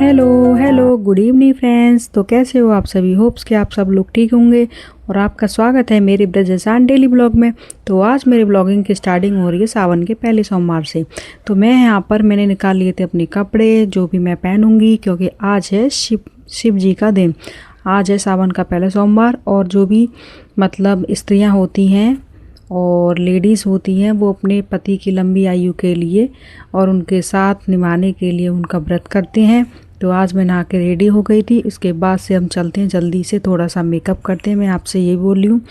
Hello hello good evening friends. तो कैसे हो आप सभी? होप्स कि आप सब लोग ठीक होंगे और आपका स्वागत है मेरे ब्रजसान डेली ब्लॉग में। तो आज मेरे ब्लॉगिंग की स्टार्टिंग हो रही है सावन के पहले सोमवार से। तो मैं यहाँ पर मैंने निकाल लिए थे अपने कपड़े जो भी मैं पहनूंगी, क्योंकि आज है शिव जी का दिन। आज है सावन का पहला सोमवार और जो भी मतलब स्त्रियाँ होती हैं और लेडीज़ होती हैं वो अपने पति की लंबी आयु के लिए और उनके साथ निभाने के लिए उनका व्रत करते हैं। तो आज मैं नहा के रेडी हो गई थी। इसके बाद से हम चलते हैं, जल्दी से थोड़ा सा मेकअप करते हैं। मैं आपसे यही बोल रही हूँ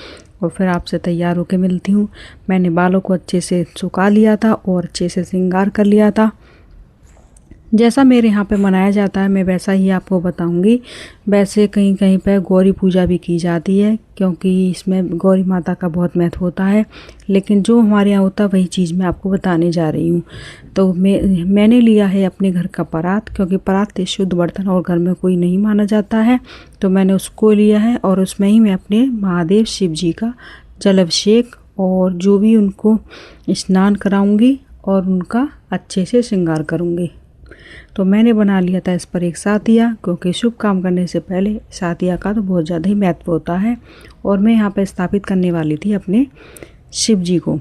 और फिर आपसे तैयार होकर मिलती हूँ। मैंने बालों को अच्छे से सुखा लिया था और अच्छे से श्रृंगार कर लिया था। जैसा मेरे यहाँ पे मनाया जाता है मैं वैसा ही आपको बताऊंगी। वैसे कहीं कहीं पर गौरी पूजा भी की जाती है, क्योंकि इसमें गौरी माता का बहुत महत्व होता है। लेकिन जो हमारे यहाँ होता है वही चीज़ मैं आपको बताने जा रही हूँ। तो मैंने लिया है अपने घर का परात, क्योंकि परात शुद्ध बर्तन और घर में कोई नहीं माना जाता है। तो मैंने उसको लिया है और उसमें ही मैं अपने महादेव शिव जी का जलाभिषेक और जो भी उनको स्नान कराऊंगी और उनका अच्छे से श्रृंगार करूँगी। तो मैंने बना लिया था इस पर एक सातिया, क्योंकि शुभ काम करने से पहले सातिया का तो बहुत ज़्यादा ही महत्व होता है। और मैं यहाँ पर स्थापित करने वाली थी अपने शिव जी को।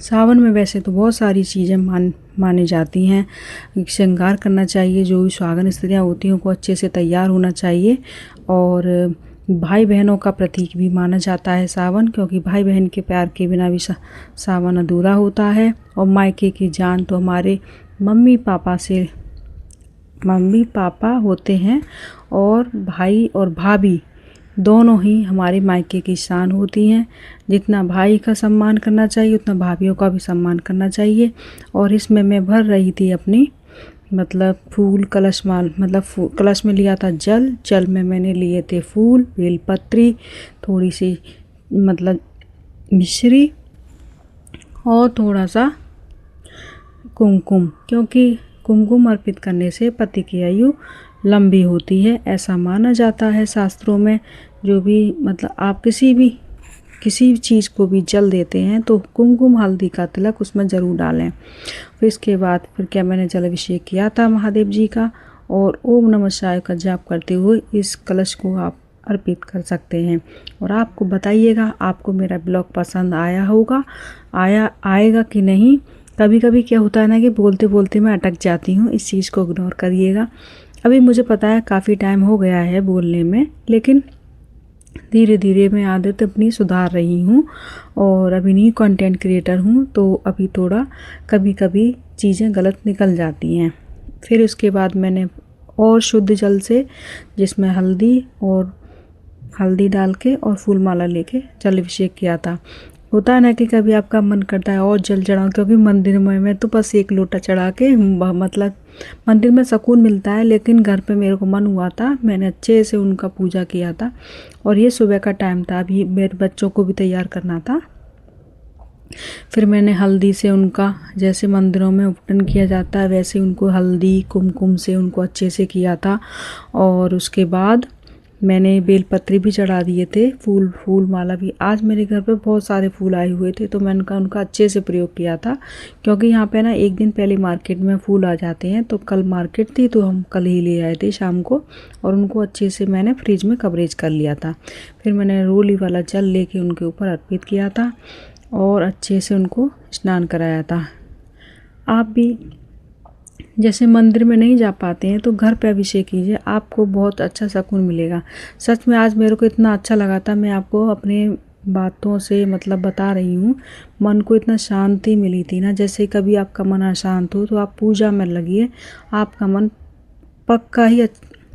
सावन में वैसे तो बहुत सारी चीज़ें मानी जाती हैं। श्रृंगार करना चाहिए, जो भी सुहागन स्त्रियाँ होती हैं उनको अच्छे से तैयार होना चाहिए। और भाई बहनों का प्रतीक भी माना जाता है सावन, क्योंकि भाई बहन के प्यार के बिना भी सावन अधूरा होता है। और मायके की जान तो हमारे मम्मी पापा होते हैं और भाई और भाभी दोनों ही हमारे मायके की शान होती हैं। जितना भाई का सम्मान करना चाहिए उतना भाभीयों का भी सम्मान करना चाहिए। और इसमें मैं भर रही थी अपनी मतलब फूल कलश माल, मतलब कलश में लिया था जल में मैंने लिए थे फूल, बेलपत्री, थोड़ी सी मतलब मिश्री और थोड़ा सा कुमकुम, क्योंकि कुमकुम अर्पित करने से पति की आयु लंबी होती है, ऐसा माना जाता है शास्त्रों में। जो भी मतलब आप किसी चीज़ को भी जल देते हैं तो कुमकुम हल्दी का तिलक उसमें ज़रूर डालें। फिर इसके बाद क्या मैंने जल अभिषेक किया था महादेव जी का, और ओम नमः शिवाय का जाप करते हुए इस कलश को आप अर्पित कर सकते हैं। और आपको बताइएगा आपको मेरा ब्लॉग पसंद आएगा कि नहीं। कभी कभी क्या होता है ना कि बोलते बोलते मैं अटक जाती हूँ, इस चीज़ को इग्नोर करिएगा। अभी मुझे पता है काफ़ी टाइम हो गया है बोलने में, लेकिन धीरे धीरे मैं आदत अपनी सुधार रही हूँ और अभी न्यू कंटेंट क्रिएटर हूँ, तो अभी थोड़ा कभी कभी चीज़ें गलत निकल जाती हैं। फिर उसके बाद मैंने और शुद्ध जल से, जिसमें हल्दी डाल के और फूल माला लेके जल अभिषेक किया था। होता है ना कि कभी आपका मन करता है और जल चढ़ाऊँ, क्योंकि मंदिर में मैं तो बस एक लोटा चढ़ा के मतलब मंदिर में सुकून मिलता है, लेकिन घर पे मेरे को मन हुआ था, मैंने अच्छे से उनका पूजा किया था। और ये सुबह का टाइम था, अभी मेरे बच्चों को भी तैयार करना था। फिर मैंने हल्दी से उनका, जैसे मंदिरों में उपटन किया जाता है वैसे उनको हल्दी कुमकुम से उनको अच्छे से किया था। और उसके बाद मैंने बेलपत्री भी चढ़ा दिए थे, फूल माला भी। आज मेरे घर पे बहुत सारे फूल आए हुए थे, तो मैंने उनका अच्छे से प्रयोग किया था, क्योंकि यहाँ पे ना एक दिन पहले मार्केट में फूल आ जाते हैं। तो कल मार्केट थी तो हम कल ही ले आए थे शाम को, और उनको अच्छे से मैंने फ्रिज में कवरेज कर लिया था। फिर मैंने रोली वाला जल लेके उनके ऊपर अर्पित किया था और अच्छे से उनको स्नान कराया था। आप भी जैसे मंदिर में नहीं जा पाते हैं तो घर पे अभिषेक कीजिए, आपको बहुत अच्छा सुकून मिलेगा। सच में आज मेरे को इतना अच्छा लगा था, मैं आपको अपने बातों से मतलब बता रही हूँ। मन को इतना शांति मिली थी ना। जैसे कभी आपका मन अशांत हो तो आप पूजा में लगिए, आपका मन पक्का ही,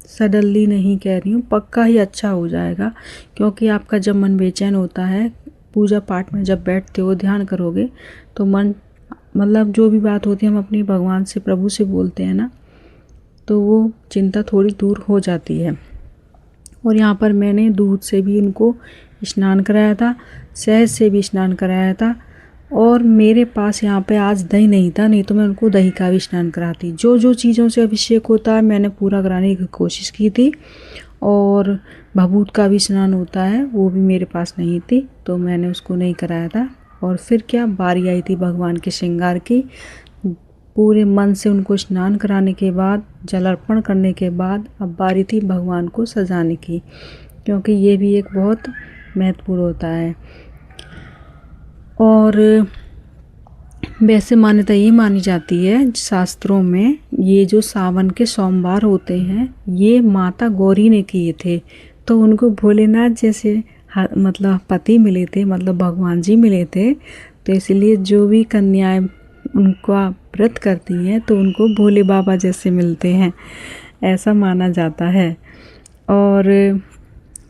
सडनली नहीं कह रही हूँ, पक्का ही अच्छा हो जाएगा। क्योंकि आपका जब मन बेचैन होता है, पूजा पाठ में जब बैठते हो ध्यान करोगे तो मन मतलब जो भी बात होती है हम अपने भगवान से, प्रभु से बोलते हैं ना, तो वो चिंता थोड़ी दूर हो जाती है। और यहाँ पर मैंने दूध से भी इनको स्नान कराया था, शहद से भी स्नान कराया था। और मेरे पास यहाँ पे आज दही नहीं था, नहीं तो मैं उनको दही का भी स्नान कराती। जो चीज़ों से अभिषेक होता है मैंने पूरा कराने की कोशिश की थी। और भभूत का भी स्नान होता है, वो भी मेरे पास नहीं थी, तो मैंने उसको नहीं कराया था। और फिर क्या बारी आई थी भगवान के श्रृंगार की। पूरे मन से उनको स्नान कराने के बाद, जल अर्पण करने के बाद अब बारी थी भगवान को सजाने की, क्योंकि ये भी एक बहुत महत्वपूर्ण होता है। और वैसे मान्यता ये मानी जाती है शास्त्रों में, ये जो सावन के सोमवार होते हैं ये माता गौरी ने किए थे। तो उनको भोलेनाथ जैसे मतलब पति मिले थे, मतलब भगवान जी मिले थे। तो इसलिए जो भी कन्याएं उनका व्रत करती हैं तो उनको भोले बाबा जैसे मिलते हैं, ऐसा माना जाता है। और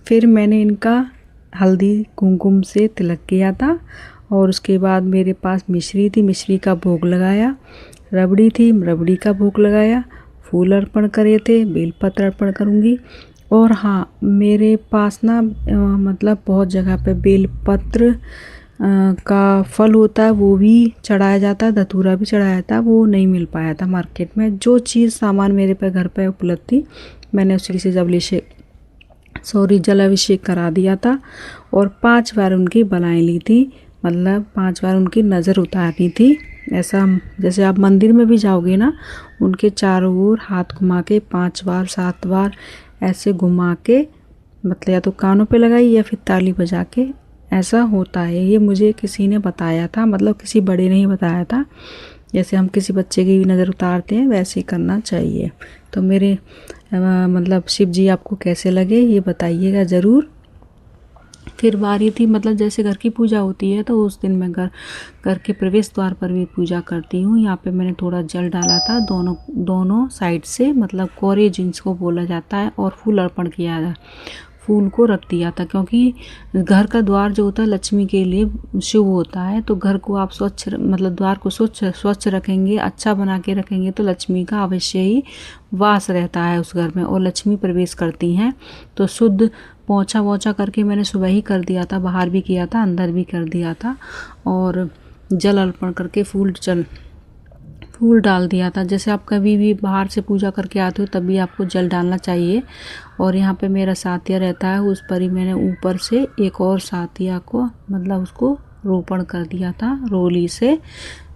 फिर मैंने इनका हल्दी कुमकुम से तिलक किया था। और उसके बाद मेरे पास मिश्री थी, मिश्री का भोग लगाया। रबड़ी थी, रबड़ी का भोग लगाया। फूल अर्पण करे थे, बेलपत्र अर्पण करूँगी। और हाँ, मेरे पास ना मतलब बहुत जगह पे बेलपत्र का फल होता है, वो भी चढ़ाया जाता है, धतूरा भी चढ़ाया जाता है, वो नहीं मिल पाया था मार्केट में। जो चीज़ सामान मेरे पे घर पे उपलब्ध थी मैंने उसी से जलाभिषेक करा दिया था। और 5 बार उनकी बलाएँ ली थी, मतलब 5 बार उनकी नज़र उतारनी थी। ऐसा जैसे आप मंदिर में भी जाओगे ना, उनके चारों ओर हाथ घुमा के 5 बार 7 बार ऐसे घुमा के, मतलब या तो कानों पे लगाई या फिर ताली बजा के, ऐसा होता है। ये मुझे किसी ने बताया था, मतलब किसी बड़े ने ही बताया था। जैसे हम किसी बच्चे की भी नज़र उतारते हैं वैसे ही करना चाहिए। तो मेरे मतलब शिव जी आपको कैसे लगे ये बताइएगा ज़रूर। फिर बारी थी, मतलब जैसे घर की पूजा होती है तो उस दिन मैं घर के प्रवेश द्वार पर भी पूजा करती हूँ। यहाँ पे मैंने थोड़ा जल डाला था दोनों साइड से, मतलब कोरे जिनको बोला जाता है, और फूल अर्पण किया था, फूल को रख दिया था। क्योंकि घर का द्वार जो होता है लक्ष्मी के लिए शुभ होता है। तो घर को आप स्वच्छ, मतलब द्वार को स्वच्छ रखेंगे, अच्छा बना के रखेंगे तो लक्ष्मी का अवश्य ही वास रहता है उस घर में, और लक्ष्मी प्रवेश करती हैं। तो शुद्ध पोंछा वोछा करके मैंने सुबह ही कर दिया था, बाहर भी किया था, अंदर भी कर दिया था। और जल अर्पण करके फूल डाल दिया था। जैसे आप कभी भी बाहर से पूजा करके आते हो तभी आपको जल डालना चाहिए। और यहाँ पे मेरा साथिया रहता है, उस पर ही मैंने ऊपर से एक और साथिया को, मतलब उसको रोपण कर दिया था रोली से।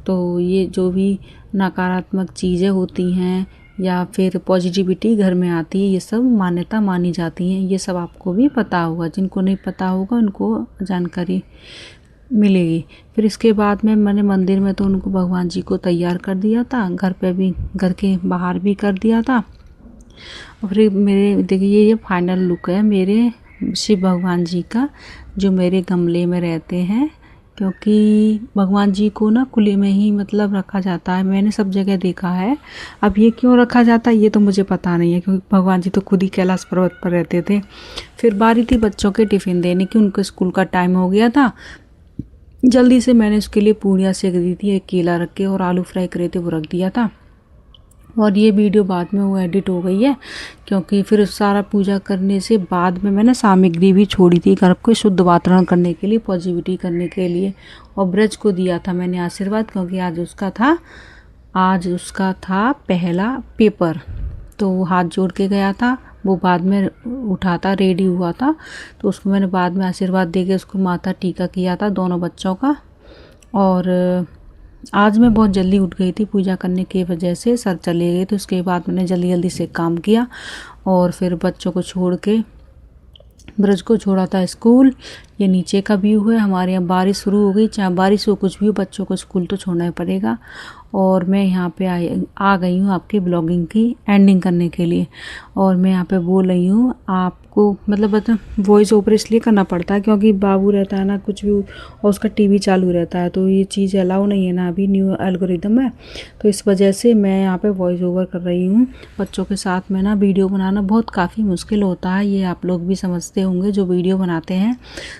तो ये जो भी नकारात्मक चीज़ें होती हैं या फिर पॉजिटिविटी घर में आती है, ये सब मान्यता मानी जाती हैं। ये सब आपको भी पता होगा, जिनको नहीं पता होगा उनको जानकारी मिलेगी। फिर इसके बाद में मैंने मंदिर में तो उनको भगवान जी को तैयार कर दिया था, घर पे भी, घर के बाहर भी कर दिया था। और फिर मेरे देखिए ये फाइनल लुक है मेरे शिव भगवान जी का, जो मेरे गमले में रहते हैं। क्योंकि भगवान जी को ना खुले में ही मतलब रखा जाता है, मैंने सब जगह देखा है। अब ये क्यों रखा जाता है ये तो मुझे पता नहीं है, क्योंकि भगवान जी तो खुद ही कैलाश पर्वत पर रहते थे। फिर बारी थी बच्चों के टिफ़िन देने की, उनके स्कूल का टाइम हो गया था। जल्दी से मैंने उसके लिए पूड़ियाँ सेक दी थी, एक केला रख के, और आलू फ्राई करे थे वो रख दिया था। और ये वीडियो बाद में वो एडिट हो गई है, क्योंकि फिर सारा पूजा करने से बाद में मैंने सामग्री भी छोड़ी थी घर को शुद्ध वातावरण करने के लिए, पॉजिटिविटी करने के लिए। और ब्रज को दिया था मैंने आशीर्वाद, क्योंकि आज उसका था पहला पेपर। तो वो हाथ जोड़ के गया था, वो बाद में उठा था, रेडी हुआ था, तो उसको मैंने बाद में आशीर्वाद दे के उसको माथा टीका किया था दोनों बच्चों का। और आज मैं बहुत जल्दी उठ गई थी पूजा करने की वजह से, सर चले गए, तो उसके बाद मैंने जल्दी जल्दी से काम किया। और फिर बच्चों को छोड़ के ब्रज को छोड़ा था स्कूल। ये नीचे का व्यू है, हमारे यहाँ बारिश शुरू हो गई, चाहे बारिश हो कुछ भी हो, बच्चों को स्कूल तो छोड़ना ही पड़ेगा। और मैं यहाँ पे आ गई हूँ आपके ब्लॉगिंग की एंडिंग करने के लिए। और मैं यहाँ पे बोल रही हूँ आपको, मतलब वॉइस ओवर इसलिए करना पड़ता है क्योंकि बाबू रहता है ना कुछ भी, और उसका टीवी चालू रहता है, तो ये चीज़ अलाउ नहीं है ना अभी न्यू एल्गोरिदम है। तो इस वजह से मैं यहाँ पे वॉइस ओवर कर रही हूँ। बच्चों के साथ में ना वीडियो बनाना बहुत काफ़ी मुश्किल होता है, ये आप लोग भी समझते होंगे जो वीडियो बनाते हैं।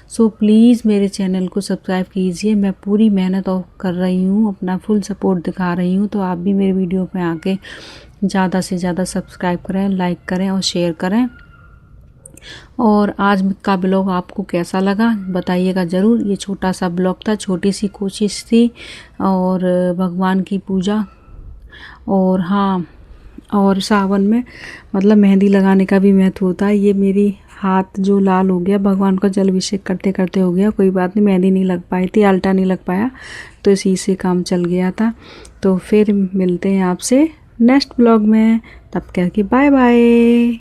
सो प्लीज़ मेरे चैनल को सब्सक्राइब कीजिए। मैं पूरी मेहनत कर रही हूँ, अपना फुल सपोर्ट दिखा रही हूँ। तो आप भी मेरे वीडियो पे आके ज़्यादा से ज़्यादा सब्सक्राइब करें, लाइक करें और शेयर करें। और आज का ब्लॉग आपको कैसा लगा बताइएगा ज़रूर। ये छोटा सा ब्लॉग था, छोटी सी कोशिश थी, और भगवान की पूजा। और हाँ, और सावन में मतलब मेहंदी लगाने का भी महत्व होता है। ये मेरी हाथ जो लाल हो गया, भगवान का जल अभिषेक करते करते हो गया, कोई बात नहीं, मेहंदी नहीं लग पाई थी, आल्टा नहीं लग पाया, तो इसी से काम चल गया था। तो फिर मिलते हैं आपसे नेक्स्ट ब्लॉग में, तब तक के बाय बाय।